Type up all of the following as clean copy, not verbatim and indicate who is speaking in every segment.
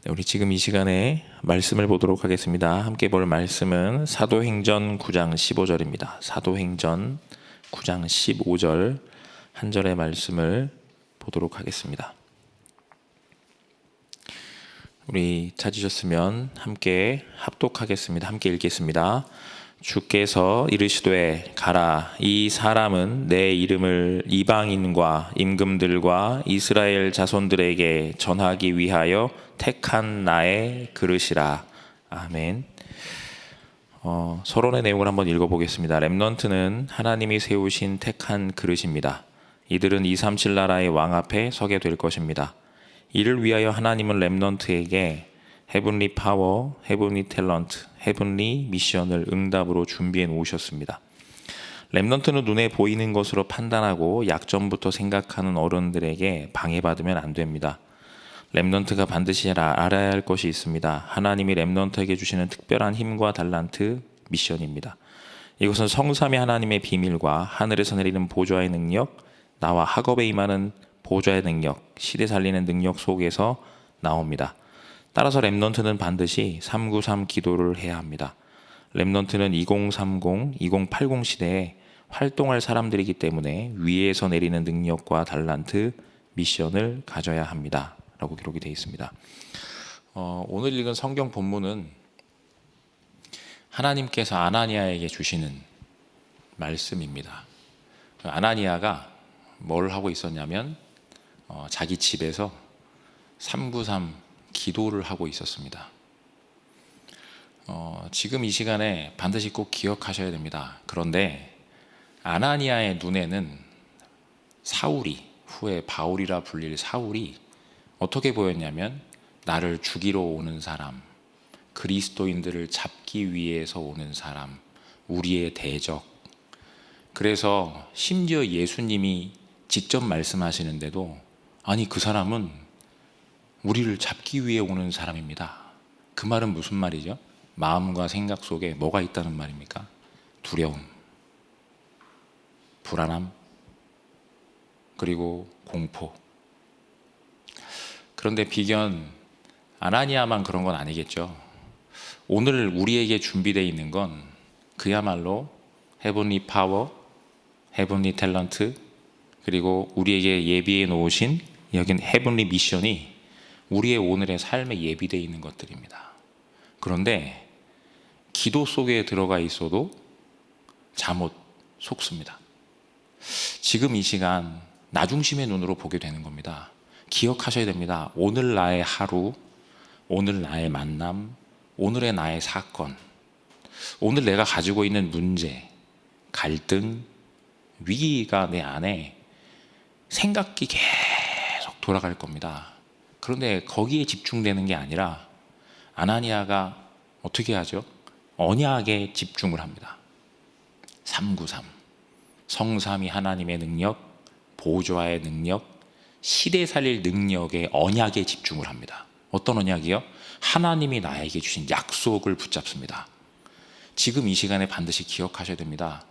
Speaker 1: 네, 우리 지금 이 시간에 말씀을 보도록 하겠습니다. 함께 볼 말씀은 사도행전 9장 15절입니다. 사도행전 9장 15절 한 절의 말씀을 보도록 하겠습니다. 우리 찾으셨으면 함께 합독하겠습니다. 함께 읽겠습니다. 주께서 이르시되 가라, 이 사람은 내 이름을 이방인과 임금들과 이스라엘 자손들에게 전하기 위하여 택한 나의 그릇이라. 아멘. 서론의 내용을 한번 읽어보겠습니다. 렘넌트는 하나님이 세우신 택한 그릇입니다. 이들은 237 나라의 왕 앞에 서게 될 것입니다. 이를 위하여 하나님은 렘넌트에게 헤븐리 파워, 헤븐리 탤런트, 헤븐리 미션을 응답으로 준비해 놓으셨습니다. 렘넌트는 눈에 보이는 것으로 판단하고 약점부터 생각하는 어른들에게 방해받으면 안 됩니다. 렘넌트가 반드시 알아야 할 것이 있습니다. 하나님이 렘넌트에게 주시는 특별한 힘과 달란트, 미션입니다. 이것은 성삼위 하나님의 비밀과 하늘에서 내리는 보좌의 능력, 나와 학업에 임하는 보좌의 능력, 시대 살리는 능력 속에서 나옵니다. 따라서 렘넌트는 반드시 393 기도를 해야 합니다. 렘넌트는 2030, 2080 시대에 활동할 사람들이기 때문에 위에서 내리는 능력과 달란트, 미션을 가져야 합니다. 라고 기록이 되어 있습니다. 오늘 읽은 성경 본문은 하나님께서 아나니아에게 주시는 말씀입니다. 아나니아가 뭘 하고 있었냐면 자기 집에서 393 기도를 하고 있었습니다. 지금 이 시간에 반드시 꼭 기억하셔야 됩니다. 그런데 아나니아의 눈에는 사울이, 후에 바울이라 불릴 사울이 어떻게 보였냐면 나를 죽이러 오는 사람, 그리스도인들을 잡기 위해서 오는 사람, 우리의 대적. 그래서 심지어 예수님이 직접 말씀하시는데도 아니 그 사람은 우리를 잡기 위해 오는 사람입니다. 그 말은 무슨 말이죠? 마음과 생각 속에 뭐가 있다는 말입니까? 두려움, 불안함, 그리고 공포. 그런데 비견 아나니아만 그런 건 아니겠죠. 오늘 우리에게 준비되어 있는 건 그야말로 헤븐리 파워, 헤븐리 탤런트, 그리고 우리에게 예비해 놓으신 여긴 헤븐리 미션이 우리의 오늘의 삶에 예비되어 있는 것들입니다. 그런데 기도 속에 들어가 있어도 잠옷 속습니다. 지금 이 시간 나 중심의 눈으로 보게 되는 겁니다. 기억하셔야 됩니다. 오늘 나의 하루, 오늘 나의 만남, 오늘의 나의 사건, 오늘 내가 가지고 있는 문제, 갈등, 위기가 내 안에 생각이 계속 돌아갈 겁니다. 그런데 거기에 집중되는 게 아니라 아나니아가 어떻게 하죠? 언약에 집중을 합니다. 393 성삼위 하나님의 능력, 보좌의 능력, 시대 살릴 능력의 언약에 집중을 합니다. 어떤 언약이요? 하나님이 나에게 주신 약속을 붙잡습니다. 지금 이 시간에 반드시 기억하셔야 됩니다.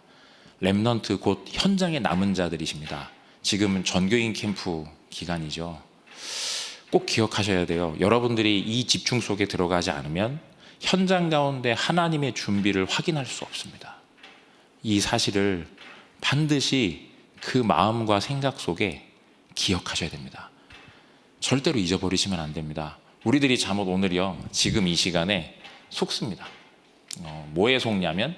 Speaker 1: 렘넌트 곧 현장에 남은 자들이십니다. 지금은 전교인 캠프 기간이죠. 꼭 기억하셔야 돼요. 여러분들이 이 집중 속에 들어가지 않으면 현장 가운데 하나님의 준비를 확인할 수 없습니다. 이 사실을 반드시 그 마음과 생각 속에 기억하셔야 됩니다. 절대로 잊어버리시면 안 됩니다. 우리들이 잠옷 오늘이요, 지금 이 시간에 속습니다. 뭐에 속냐면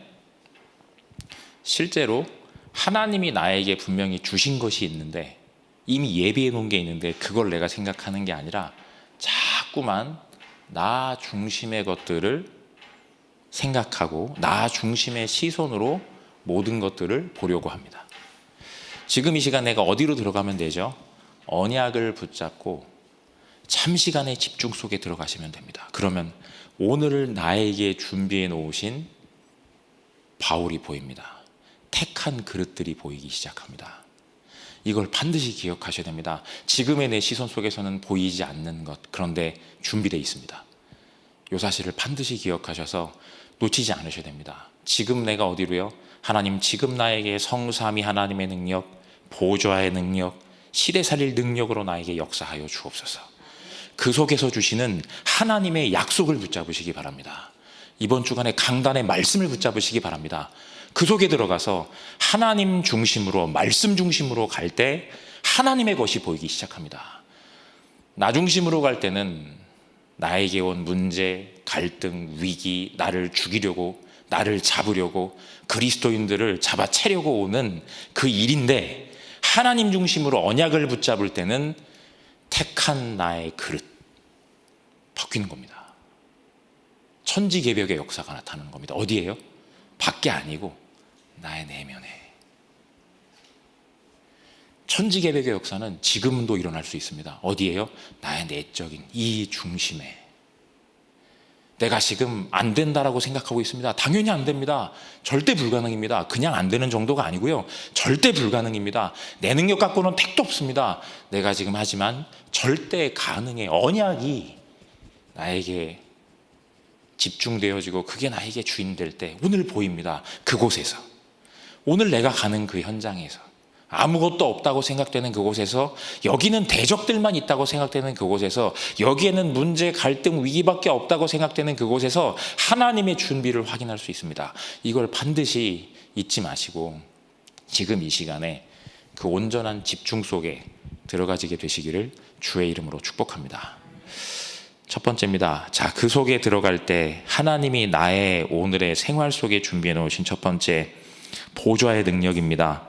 Speaker 1: 실제로 하나님이 나에게 분명히 주신 것이 있는데 이미 예비해 놓은 게 있는데 그걸 내가 생각하는 게 아니라 자꾸만 나 중심의 것들을 생각하고 나 중심의 시선으로 모든 것들을 보려고 합니다. 지금 이 시간 내가 어디로 들어가면 되죠? 언약을 붙잡고 잠시간의 집중 속에 들어가시면 됩니다. 그러면 오늘을 나에게 준비해 놓으신 바울이 보입니다. 택한 그릇들이 보이기 시작합니다. 이걸 반드시 기억하셔야 됩니다. 지금의 내 시선 속에서는 보이지 않는 것, 그런데 준비되어 있습니다. 이 사실을 반드시 기억하셔서 놓치지 않으셔야 됩니다. 지금 내가 어디로요? 하나님, 지금 나에게 성삼위 하나님의 능력, 보좌의 능력, 시대 살릴 능력으로 나에게 역사하여 주옵소서. 그 속에서 주시는 하나님의 약속을 붙잡으시기 바랍니다. 이번 주간에 강단의 말씀을 붙잡으시기 바랍니다. 그 속에 들어가서 하나님 중심으로, 말씀 중심으로 갈 때 하나님의 것이 보이기 시작합니다. 나 중심으로 갈 때는 나에게 온 문제, 갈등, 위기, 나를 죽이려고, 나를 잡으려고, 그리스도인들을 잡아채려고 오는 그 일인데, 하나님 중심으로 언약을 붙잡을 때는 택한 나의 그릇 바뀌는 겁니다. 천지개벽의 역사가 나타나는 겁니다. 어디예요? 밖에 아니고 나의 내면에. 천지개벽의 역사는 지금도 일어날 수 있습니다. 어디예요? 나의 내적인 이 중심에. 내가 지금 안 된다라고 생각하고 있습니다. 당연히 안 됩니다. 절대 불가능입니다. 그냥 안 되는 정도가 아니고요, 절대 불가능입니다. 내 능력 갖고는 택도 없습니다. 내가 지금 하지만 절대 가능해. 언약이 나에게 집중되어지고 그게 나에게 주인 될 때 오늘 보입니다. 그곳에서, 오늘 내가 가는 그 현장에서, 아무것도 없다고 생각되는 그곳에서, 여기는 대적들만 있다고 생각되는 그곳에서, 여기에는 문제, 갈등, 위기밖에 없다고 생각되는 그곳에서 하나님의 준비를 확인할 수 있습니다. 이걸 반드시 잊지 마시고 지금 이 시간에 그 온전한 집중 속에 들어가지게 되시기를 주의 이름으로 축복합니다. 첫 번째입니다. 자, 그 속에 들어갈 때 하나님이 나의 오늘의 생활 속에 준비해 놓으신 첫 번째, 보좌의 능력입니다.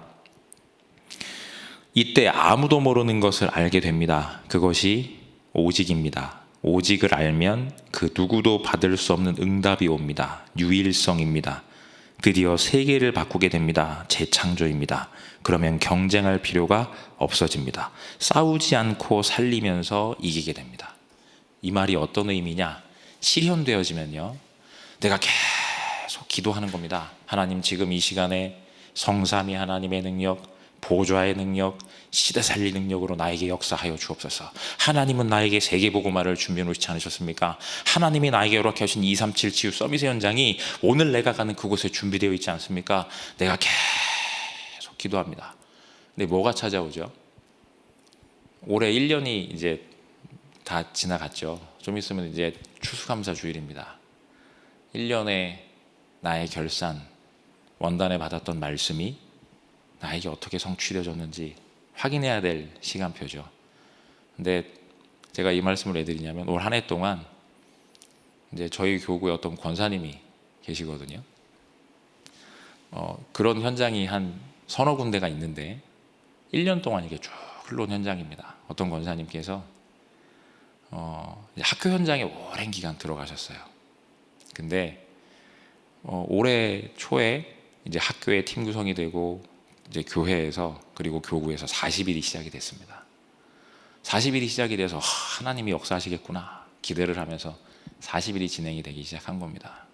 Speaker 1: 이때 아무도 모르는 것을 알게 됩니다. 그것이 오직입니다. 오직을 알면 그 누구도 받을 수 없는 응답이 옵니다. 유일성입니다. 드디어 세계를 바꾸게 됩니다. 재창조입니다. 그러면 경쟁할 필요가 없어집니다. 싸우지 않고 살리면서 이기게 됩니다. 이 말이 어떤 의미냐? 실현되어지면요, 내가 계속 기도하는 겁니다. 하나님, 지금 이 시간에 성삼위 하나님의 능력, 보좌의 능력, 시대 살릴 능력으로 나에게 역사하여 주옵소서. 하나님은 나에게 세계복음화를 준비해 놓지 않으셨습니까? 하나님이 나에게 이렇게 하신 237 치유 서밋의 현장이 오늘 내가 가는 그곳에 준비되어 있지 않습니까? 내가 계속 기도합니다. 근데 뭐가 찾아오죠? 올해 1년이 이제 다 지나갔죠. 좀 있으면 이제 추수감사 주일입니다. 1년에 나의 결산, 원단에 받았던 말씀이 나에게 어떻게 성취되어졌는지 확인해야 될 시간표죠. 근데 제가 이 말씀을 왜 드리냐면, 올 한 해 동안 이제 저희 교구에 어떤 권사님이 계시거든요. 그런 현장이 한 서너 군데가 있는데 1년 동안 이게 쭉 흘러온 현장입니다. 어떤 권사님께서 학교 현장에 오랜 기간 들어가셨어요. 근데 올해 초에 이제 학교에 팀 구성이 되고 이제 교회에서, 그리고 교구에서 40일이 시작이 됐습니다. 40일이 시작이 돼서 하나님이 역사하시겠구나 기대를 하면서 40일이 진행이 되기 시작한 겁니다.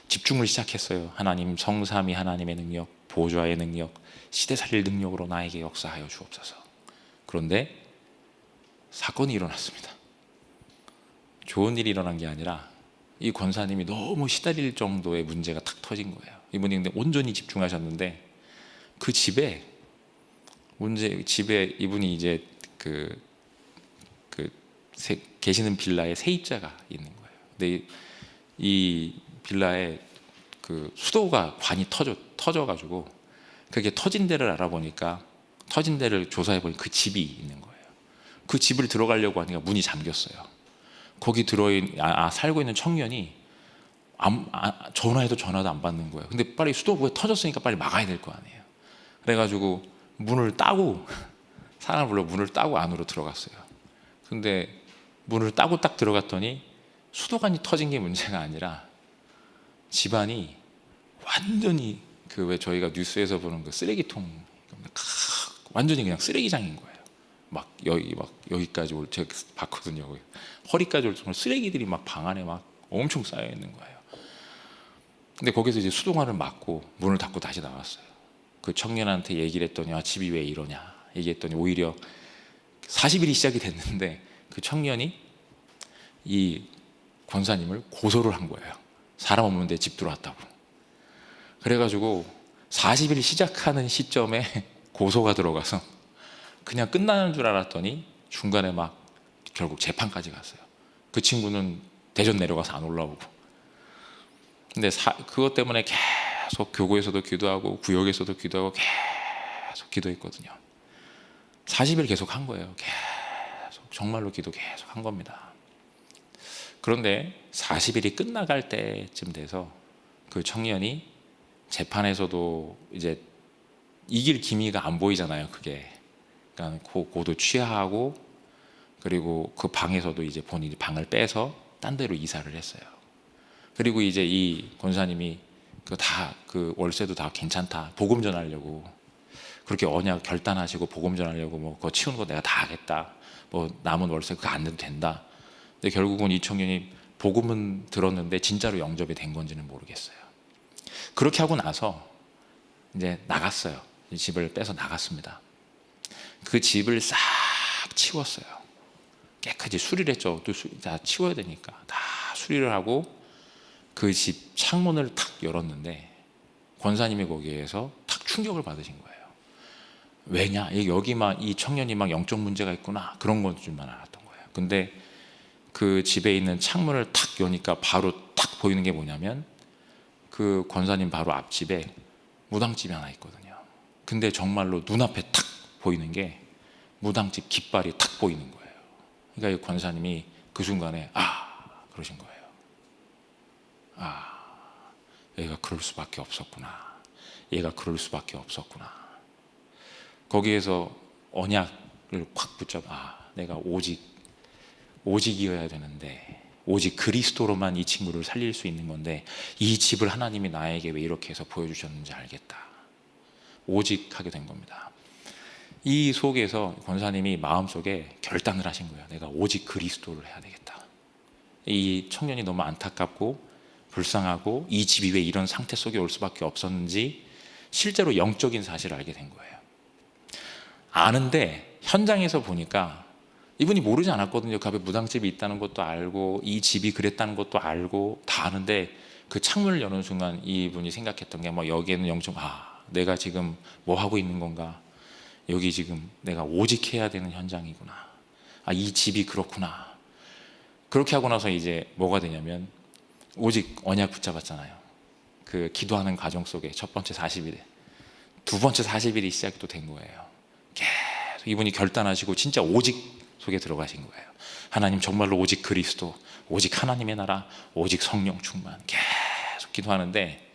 Speaker 1: 집중을 시작했어요. 하나님, 성삼위 하나님의 능력, 보좌의 능력, 시대 살릴 능력으로 나에게 역사하여 주옵소서. 그런데 사건이 일어났습니다. 좋은 일이 일어난 게 아니라 이 권사님이 너무 시달릴 정도의 문제가 탁 터진 거예요. 이분이 근데 온전히 집중하셨는데 그 집에 이분이 이제 계시는 빌라에 세입자가 있는 거예요. 근데 이 빌라에 그 수도가 관이 터져가지고, 그게 터진 데를 알아보니까, 터진 데를 조사해 보니 그 집이 있는 거예요. 그 집을 들어가려고 하니까 문이 잠겼어요. 거기 살고 있는 청년이 전화해도 전화도 안 받는 거예요. 근데 빨리 수도가 터졌으니까 빨리 막아야 될 거 아니에요. 그래가지고 문을 따고, 사람을 불러 문을 따고 안으로 들어갔어요. 근데 문을 따고 딱 들어갔더니 수도관이 터진 게 문제가 아니라 집안이 완전히 왜 저희가 뉴스에서 보는 그 쓰레기통, 완전히 그냥 쓰레기장인 거예요. 여기까지 제가 봤거든요. 허리까지 올 정도로 쓰레기들이 방 안에 엄청 쌓여 있는 거예요. 근데 거기서 이제 수도관을 막고 문을 닫고 다시 나왔어요. 그 청년한테 얘기를 했더니 집이 왜 이러냐 얘기했더니, 오히려 40일이 시작이 됐는데 그 청년이 이 권사님을 고소를 한 거예요. 사람 없는데 집 들어왔다고. 그래가지고 40일 시작하는 시점에 고소가 들어가서 그냥 끝나는 줄 알았더니 중간에 결국 재판까지 갔어요. 그 친구는 대전 내려가서 안 올라오고. 근데 그것 때문에 계속 교구에서도 기도하고 구역에서도 기도하고 계속 기도했거든요. 40일 계속 한 거예요. 계속 정말로 기도 계속 한 겁니다. 그런데 40일이 끝나갈 때쯤 돼서 그 청년이 재판에서도 이제 이길 기미가 안 보이잖아요. 그게 그러니까 고도 취하하고, 그리고 그 방에서도 이제 본인이 방을 빼서 딴 데로 이사를 했어요. 그리고 이제 이 권사님이 그 월세도 다 괜찮다, 복음 전하려고 그렇게 언약 결단하시고 복음 전하려고 뭐 그거 치우는 거 내가 다 하겠다, 뭐 남은 월세 그거 안 내도 된다. 근데 결국은 이 청년이 복음은 들었는데 진짜로 영접이 된 건지는 모르겠어요. 그렇게 하고 나서 이제 나갔어요. 이 집을 빼서 나갔습니다. 그 집을 싹 치웠어요. 깨끗이 수리를 했죠. 또 다 치워야 되니까 다 수리를 하고 그 집 창문을 탁 열었는데 권사님이 거기에서 탁 충격을 받으신 거예요. 왜냐? 여기만 이 청년이 막 영적 문제가 있구나, 그런 건 줄만 알았던 거예요. 근데 그 집에 있는 창문을 탁 여니까 바로 탁 보이는 게 뭐냐면 그 권사님 바로 앞집에 무당집이 하나 있거든요. 근데 정말로 눈앞에 탁 보이는 게 무당집 깃발이 탁 보이는 거예요. 그러니까 이 권사님이 그 순간에 그러신 거예요. 얘가 그럴 수밖에 없었구나. 얘가 그럴 수밖에 없었구나. 거기에서 언약을 콱 붙잡아, 내가 오직이어야 되는데, 오직 그리스도로만 이 친구를 살릴 수 있는 건데 이 집을 하나님이 나에게 왜 이렇게 해서 보여주셨는지 알겠다. 오직 하게 된 겁니다. 이 속에서 권사님이 마음속에 결단을 하신 거예요. 내가 오직 그리스도를 해야 되겠다. 이 청년이 너무 안타깝고 불쌍하고 이 집이 왜 이런 상태 속에 올 수밖에 없었는지 실제로 영적인 사실을 알게 된 거예요. 아는데 현장에서 보니까 이분이 모르지 않았거든요. 그 앞에 무당집이 있다는 것도 알고 이 집이 그랬다는 것도 알고 다 아는데 그 창문을 여는 순간 이분이 생각했던 게 뭐 여기에는 영적, 내가 지금 뭐 하고 있는 건가, 여기 지금 내가 오직 해야 되는 현장이구나, 이 집이 그렇구나. 그렇게 하고 나서 이제 뭐가 되냐면 오직 언약 붙잡았잖아요. 그 기도하는 과정 속에 첫 번째 40일에 두 번째 40일이 시작이 또 된 거예요. 계속 이분이 결단하시고 진짜 오직 속에 들어가신 거예요. 하나님, 정말로 오직 그리스도, 오직 하나님의 나라, 오직 성령 충만, 계속 기도하는데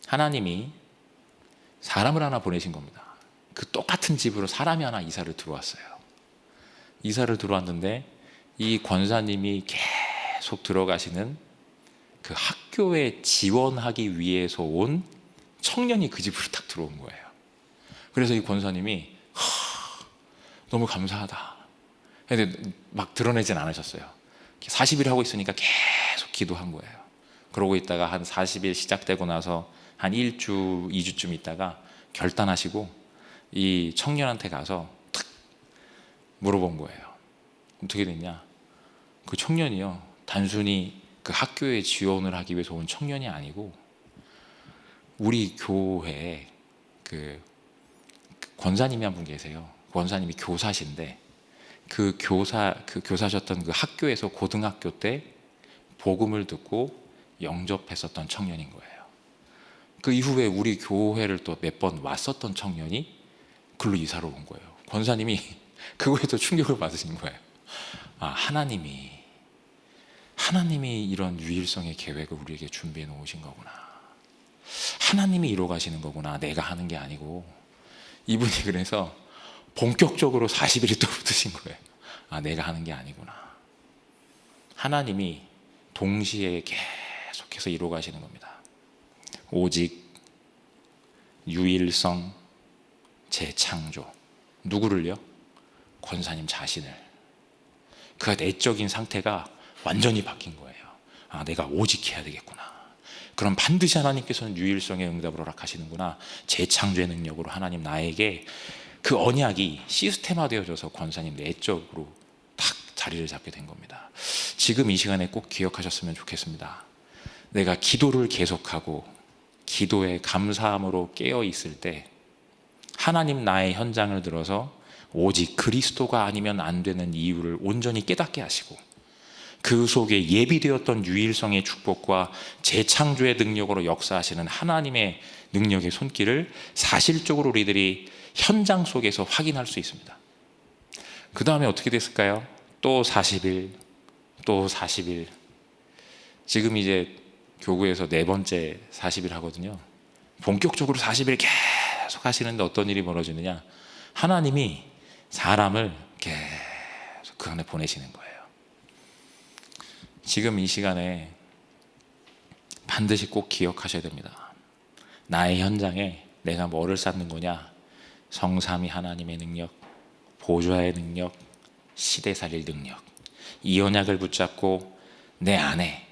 Speaker 1: 하나님이 사람을 하나 보내신 겁니다. 그 똑같은 집으로 사람이 하나 이사를 들어왔어요. 이사를 들어왔는데 이 권사님이 계속 들어가시는 그 학교에 지원하기 위해서 온 청년이 그 집으로 딱 들어온 거예요. 그래서 이 권사님이 너무 감사하다. 근데 막 드러내진 않으셨어요. 40일 하고 있으니까 계속 기도한 거예요. 그러고 있다가 한 40일 시작되고 나서 한 1주, 2주쯤 있다가 결단하시고 이 청년한테 가서 탁 물어본 거예요. 어떻게 됐냐? 그 청년이요, 단순히 그 학교에 지원을 하기 위해서 온 청년이 아니고 우리 교회에 그 권사님이 한 분 계세요. 권사님이 교사신데 그 교사셨던 그 학교에서 고등학교 때 복음을 듣고 영접했었던 청년인 거예요. 그 이후에 우리 교회를 또 몇 번 왔었던 청년이 글로 이사를 온 거예요. 권사님이 그거에 또 충격을 받으신 거예요. 하나님이 이런 유일성의 계획을 우리에게 준비해 놓으신 거구나. 하나님이 이루어 가시는 거구나. 내가 하는 게 아니고. 이분이 그래서 본격적으로 40일이 또 붙으신 거예요. 내가 하는 게 아니구나. 하나님이 동시에 계속해서 이루어 가시는 겁니다. 오직, 유일성, 재창조. 누구를요? 권사님 자신을. 그 내적인 상태가 완전히 바뀐 거예요. 내가 오직 해야 되겠구나. 그럼 반드시 하나님께서는 유일성의 응답을 허락하시는구나. 재창조의 능력으로 하나님 나에게 그 언약이 시스템화되어져서 권사님 내적으로 딱 자리를 잡게 된 겁니다. 지금 이 시간에 꼭 기억하셨으면 좋겠습니다. 내가 기도를 계속하고 기도에 감사함으로 깨어 있을 때 하나님 나의 현장을 들어서 오직 그리스도가 아니면 안 되는 이유를 온전히 깨닫게 하시고, 그 속에 예비되었던 유일성의 축복과 재창조의 능력으로 역사하시는 하나님의 능력의 손길을 사실적으로 우리들이 현장 속에서 확인할 수 있습니다. 그 다음에 어떻게 됐을까요? 또 40일, 또 40일. 지금 이제 교구에서 4번째 40일 하거든요. 본격적으로 40일 계속 하시는데 어떤 일이 벌어지느냐? 하나님이 사람을 계속 그 안에 보내시는 거예요. 지금 이 시간에 반드시 꼭 기억하셔야 됩니다. 나의 현장에 내가 뭐를 쌓는 거냐? 성삼위 하나님의 능력, 보좌의 능력, 시대 살릴 능력, 이 언약을 붙잡고 내 안에,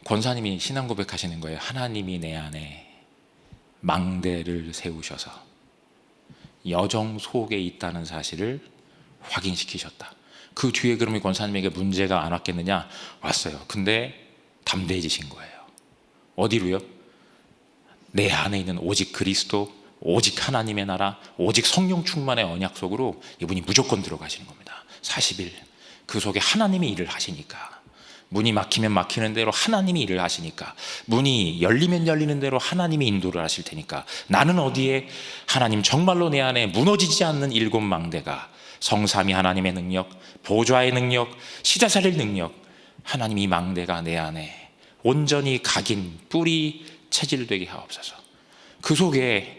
Speaker 1: 권사님이 신앙 고백하시는 거예요. 하나님이 내 안에 망대를 세우셔서 여정 속에 있다는 사실을 확인시키셨다. 그 뒤에 그러면 권사님에게 문제가 안 왔겠느냐? 왔어요. 근데 담대해지신 거예요. 어디로요? 내 안에 있는 오직 그리스도, 오직 하나님의 나라, 오직 성령 충만의 언약 속으로 이분이 무조건 들어가시는 겁니다. 40일. 그 속에 하나님이 일을 하시니까. 문이 막히면 막히는 대로 하나님이 일을 하시니까, 문이 열리면 열리는 대로 하나님이 인도를 하실 테니까, 나는 어디에? 하나님 정말로 내 안에 무너지지 않는 7 망대가, 성삼위 하나님의 능력, 보좌의 능력, 시대 살릴 능력, 하나님 이 망대가 내 안에 온전히 각인, 뿌리, 체질되게 하옵소서. 그 속에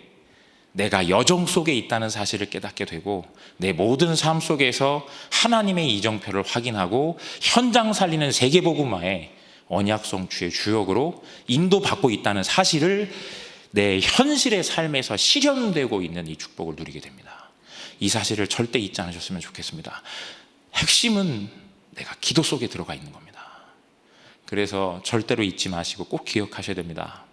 Speaker 1: 내가 여정 속에 있다는 사실을 깨닫게 되고, 내 모든 삶 속에서 하나님의 이정표를 확인하고 현장 살리는 세계복음화의 언약 성취의 주역으로 인도받고 있다는 사실을 내 현실의 삶에서 실현되고 있는 이 축복을 누리게 됩니다. 이 사실을 절대 잊지 않으셨으면 좋겠습니다. 핵심은 내가 기도 속에 들어가 있는 겁니다. 그래서 절대로 잊지 마시고 꼭 기억하셔야 됩니다.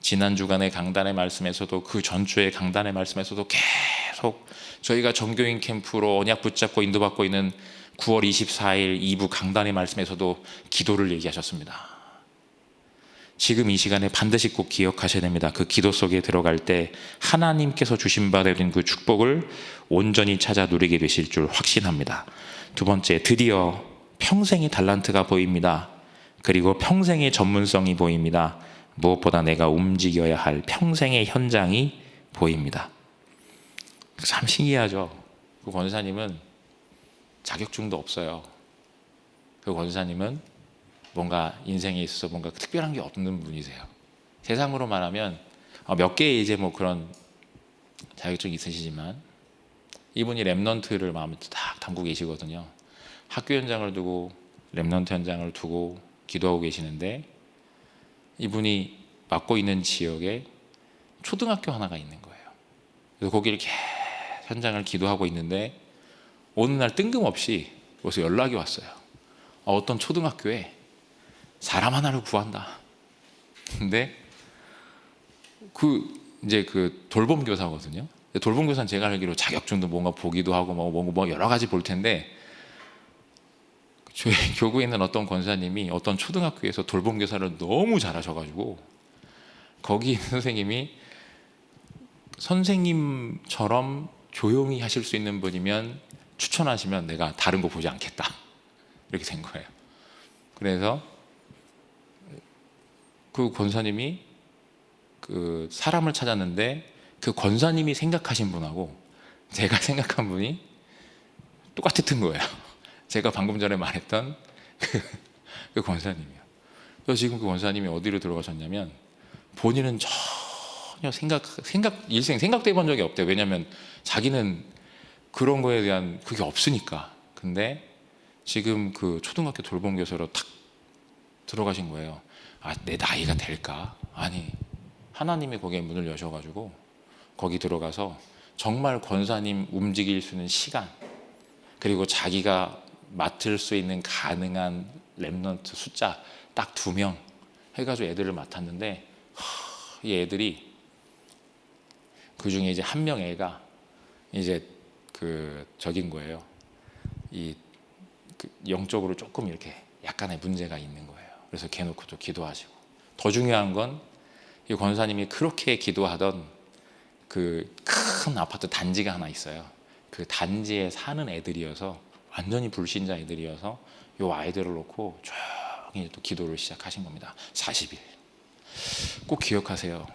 Speaker 1: 지난 주간의 강단의 말씀에서도, 그 전주의 강단의 말씀에서도 계속 저희가 정교인 캠프로 언약 붙잡고 인도받고 있는 9월 24일 2부 강단의 말씀에서도 기도를 얘기하셨습니다. 지금 이 시간에 반드시 꼭 기억하셔야 됩니다. 그 기도 속에 들어갈 때 하나님께서 주신 바 되는 그 축복을 온전히 찾아 누리게 되실 줄 확신합니다. 두 번째, 드디어 평생의 달란트가 보입니다. 그리고 평생의 전문성이 보입니다. 무엇보다 내가 움직여야 할 평생의 현장이 보입니다. 참 신기하죠. 그 권사님은 자격증도 없어요. 그 권사님은 뭔가 인생에 있어서 뭔가 특별한 게 없는 분이세요. 세상으로 말하면 몇 개의 이제 뭐 그런 자격증이 있으시지만, 이분이 렘넌트를 마음에 딱 담고 계시거든요. 학교 현장을 두고 렘넌트 현장을 두고 기도하고 계시는데, 이분이 맡고 있는 지역에 초등학교 하나가 있는 거예요. 그래서 거기를 계속 현장을 기도하고 있는데, 어느 날 뜬금없이 거기서 연락이 왔어요. 어떤 초등학교에 사람 하나를 구한다. 근데 이제 그 돌봄 교사거든요. 돌봄 교사는 제가 알기로 자격증도 뭔가 보기도 하고 뭐 여러 가지 볼 텐데, 저희 교구에 있는 어떤 권사님이 어떤 초등학교에서 돌봄 교사를 너무 잘하셔가지고, 거기 선생님이 선생님처럼 조용히 하실 수 있는 분이면 추천하시면 내가 다른 거 보지 않겠다, 이렇게 된 거예요. 그래서 그 권사님이 그 사람을 찾았는데, 그 권사님이 생각하신 분하고 제가 생각한 분이 똑같았던 거예요. 제가 방금 전에 말했던 그 권사님이요. 그래서 지금 그 권사님이 어디로 들어가셨냐면, 본인은 전혀 일생 생각도 해본 적이 없대요. 왜냐하면 자기는 그런 거에 대한 그게 없으니까. 근데 지금 그 초등학교 돌봄 교사로 탁 들어가신 거예요. 내 나이가 될까? 아니, 하나님이 거기에 문을 여셔가지고 거기 들어가서 정말 권사님 움직일 수 있는 시간, 그리고 자기가 맡을 수 있는 가능한 렘넌트 숫자 딱 2명 해가지고 애들을 맡았는데, 이 애들이 그 중에 이제 한 명 애가 이제 그 적인 거예요. 그 영적으로 조금 이렇게 약간의 문제가 있는 거예요. 그래서 걔놓고 또 기도하시고, 더 중요한 건 이 권사님이 그렇게 기도하던 그 큰 아파트 단지가 하나 있어요. 그 단지에 사는 애들이어서 완전히 불신자 애들이어서 요 아이들을 놓고 조용히 또 기도를 시작하신 겁니다. 40일. 꼭 기억하세요.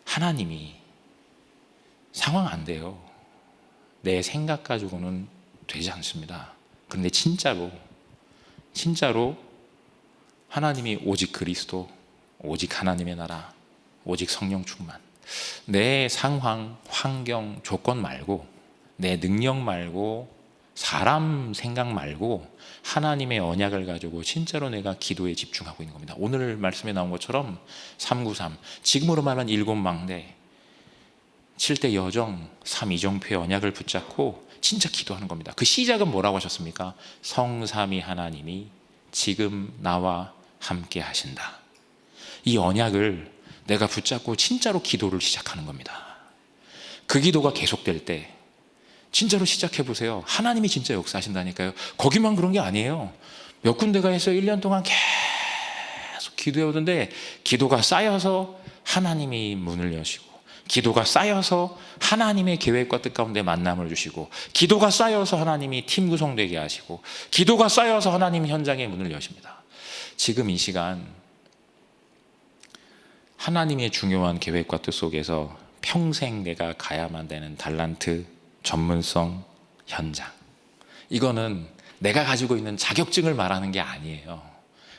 Speaker 1: 하나님이 상황 안 돼요. 내 생각 가지고는 되지 않습니다. 그런데 진짜로 하나님이 오직 그리스도, 오직 하나님의 나라, 오직 성령 충만, 내 상황, 환경, 조건 말고, 내 능력 말고, 사람 생각 말고 하나님의 언약을 가지고 진짜로 내가 기도에 집중하고 있는 겁니다. 오늘 말씀에 나온 것처럼 393, 지금으로 말하면 7망대, 7대 여정, 3이정표의 언약을 붙잡고 진짜 기도하는 겁니다. 그 시작은 뭐라고 하셨습니까? 성삼위 하나님이 지금 나와 함께 하신다. 이 언약을 내가 붙잡고 진짜로 기도를 시작하는 겁니다. 그 기도가 계속될 때 진짜로 시작해 보세요. 하나님이 진짜 역사하신다니까요. 거기만 그런 게 아니에요. 몇 군데가 해서 1년 동안 계속 기도해 오던데, 기도가 쌓여서 하나님이 문을 여시고, 기도가 쌓여서 하나님의 계획과 뜻 가운데 만남을 주시고, 기도가 쌓여서 하나님이 팀 구성되게 하시고, 기도가 쌓여서 하나님 현장의 문을 여십니다. 지금 이 시간 하나님의 중요한 계획과 뜻 속에서 평생 내가 가야만 되는 달란트, 전문성, 현장, 이거는 내가 가지고 있는 자격증을 말하는 게 아니에요.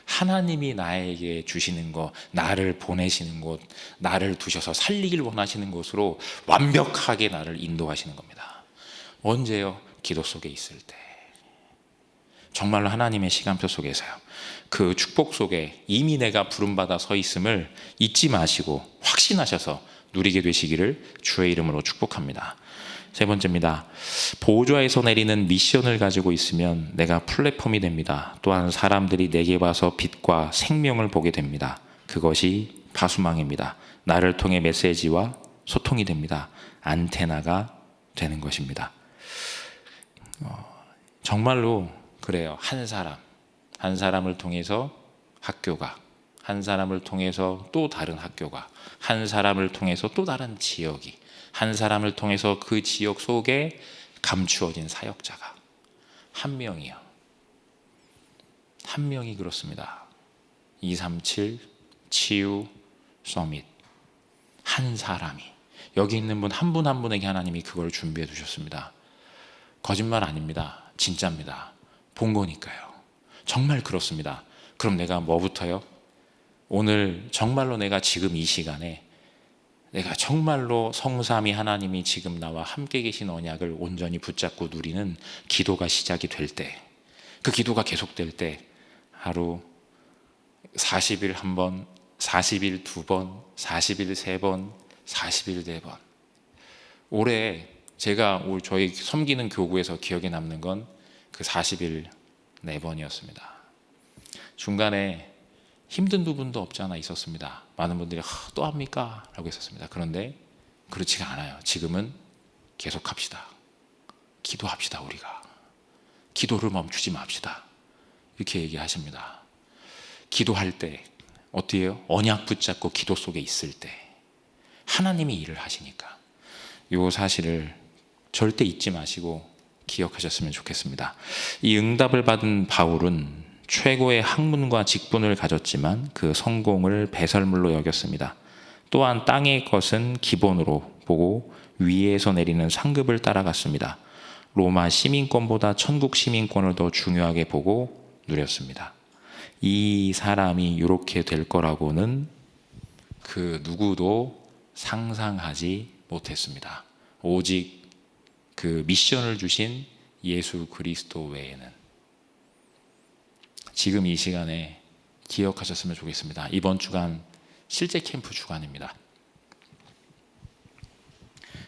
Speaker 1: 하나님이 나에게 주시는 것, 나를 보내시는 곳, 나를 두셔서 살리길 원하시는 곳으로 완벽하게 나를 인도하시는 겁니다. 언제요? 기도 속에 있을 때. 정말로 하나님의 시간표 속에서요. 그 축복 속에 이미 내가 부름받아 서 있음을 잊지 마시고 확신하셔서 누리게 되시기를 주의 이름으로 축복합니다. 세 번째입니다. 보좌에서 내리는 미션을 가지고 있으면 내가 플랫폼이 됩니다. 또한 사람들이 내게 와서 빛과 생명을 보게 됩니다. 그것이 파수망입니다. 나를 통해 메시지와 소통이 됩니다. 안테나가 되는 것입니다. 정말로 그래요. 한 사람을 통해서 학교가, 한 사람을 통해서 또 다른 학교가, 한 사람을 통해서 또 다른 지역이, 한 사람을 통해서 그 지역 속에 감추어진 사역자가 한 명이요. 한 명이 그렇습니다. 237 치유 서밋. 한 사람이, 여기 있는 분 한 분 한 분에게 하나님이 그걸 준비해 두셨습니다. 거짓말 아닙니다. 진짜입니다. 본 거니까요. 정말 그렇습니다. 그럼 내가 뭐부터요? 오늘 정말로 내가 지금 이 시간에 내가 정말로 성삼위 하나님이 지금 나와 함께 계신 언약을 온전히 붙잡고 누리는 기도가 시작이 될 때, 그 기도가 계속될 때, 하루 40일 한 번, 40일 두 번, 40일 세 번, 40일 네 번. 올해 제가 저희 섬기는 교구에서 기억에 남는 건 그 40일 네 번이었습니다. 중간에 힘든 부분도 없지 않아 있었습니다. 많은 분들이 또 합니까? 라고 했었습니다. 그런데 그렇지가 않아요. 지금은 계속합시다. 기도합시다. 우리가 기도를 멈추지 맙시다. 이렇게 얘기하십니다. 기도할 때 어떻게 해요? 언약 붙잡고 기도 속에 있을 때 하나님이 일을 하시니까, 이 사실을 절대 잊지 마시고 기억하셨으면 좋겠습니다. 이 응답을 받은 바울은 최고의 학문과 직분을 가졌지만 그 성공을 배설물로 여겼습니다. 또한 땅의 것은 기본으로 보고 위에서 내리는 상급을 따라갔습니다. 로마 시민권보다 천국 시민권을 더 중요하게 보고 누렸습니다. 이 사람이 이렇게 될 거라고는 그 누구도 상상하지 못했습니다. 오직 그 미션을 주신 예수 그리스도 외에는. 지금 이 시간에 기억하셨으면 좋겠습니다. 이번 주간 실제 캠프 주간입니다.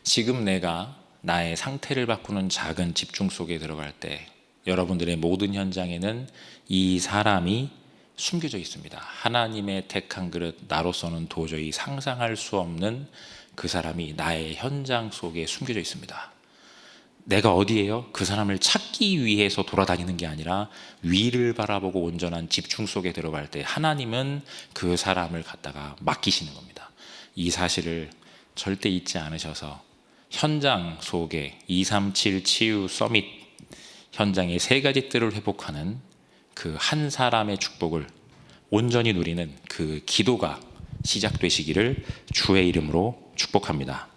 Speaker 1: 지금 내가 나의 상태를 바꾸는 작은 집중 속에 들어갈 때 여러분들의 모든 현장에는 이 사람이 숨겨져 있습니다. 하나님의 택한 그릇, 나로서는 도저히 상상할 수 없는 그 사람이 나의 현장 속에 숨겨져 있습니다. 내가 어디에요? 그 사람을 찾기 위해서 돌아다니는 게 아니라 위를 바라보고 온전한 집중 속에 들어갈 때 하나님은 그 사람을 갖다가 맡기시는 겁니다. 이 사실을 절대 잊지 않으셔서 현장 속에 237 치유 서밋 현장의 세 가지 뜰을 회복하는 그 한 사람의 축복을 온전히 누리는 그 기도가 시작되시기를 주의 이름으로 축복합니다.